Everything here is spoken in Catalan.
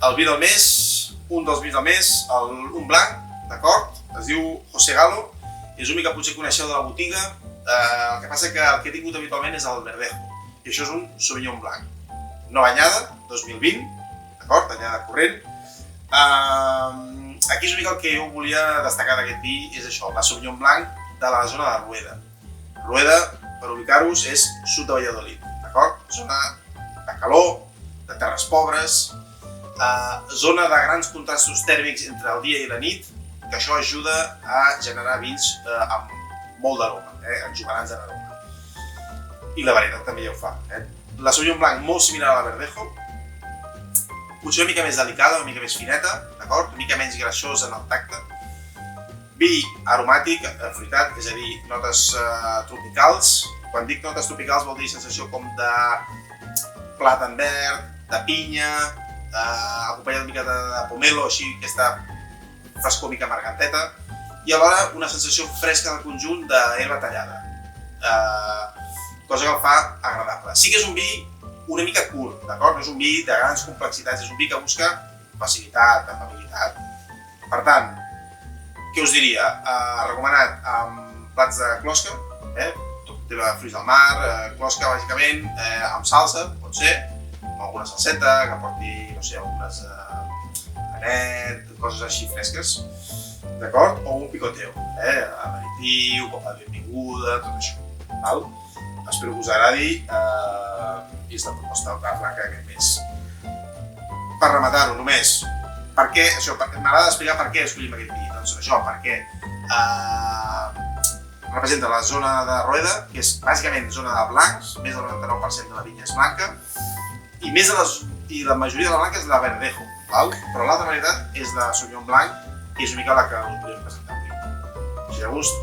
el vi del mes, un dels vins del mes, un blanc, d'acord? Es diu José Galo, és un vi que potser coneixeu de la botiga, el que passa que el que he tingut habitualment és el Verdejo, i això és un Sauvignon blanc. Nova anyada, 2020, d'acord? Anyada corrent. Aquí és una mica el que jo volia destacar d'aquest vi, és això, la Sauvignon blanc de la zona de Rueda. Rueda, per ubicar-vos, és sud de Valladolid, d'acord? Zona de calor, de terres pobres, zona de grans contrastos tèrmics entre el dia i la nit, que això ajuda a generar vins amb molt d'aroma, exuberants en aroma. I la varietat també ja ho fa. La Sauvignon blanc molt similar a la Verdejo, potser una mica més delicada, una mica més fineta, d'acord? Una mica menys greixosa en el tacte. Vi aromàtic, fruitat, és a dir, notes tropicals. Quan dic notes tropicals vol dir sensació com de plàtan verd, de pinya, acompanyat una mica de pomelo, així, aquesta frescor mica marganteta, i alhora una sensació fresca del conjunt d'herba tallada, cosa que el fa agradable. Sí que és un vi una mica curt, d'acord? No és un vi de grans complexitats, és un vi que busca facilitat, amabilitat. Per tant, què us diria? Recomanat amb plats de closca, tot té fruits del mar, closca bàsicament, amb salsa, pot ser, amb alguna salseta que porti, no sé, algunes anet, coses així fresques, d'acord? O un picoteo, aperitiu, copa de benvinguda, tot això, val? Espero que us agradi i és la proposta del Prat Blanca d'aquest mes. Per rematar-ho només, per què, això, m'agrada explicar per què escollim aquest vi, doncs això, perquè representa la zona de Rueda, que és bàsicament zona de blancs, més del 99% de la vinya és blanca, i la majoria de la blanca és la Verdejo, però l'altra varietat és la Sauvignon blanc, que és una mica la que us volíem presentar avui. Així de gust.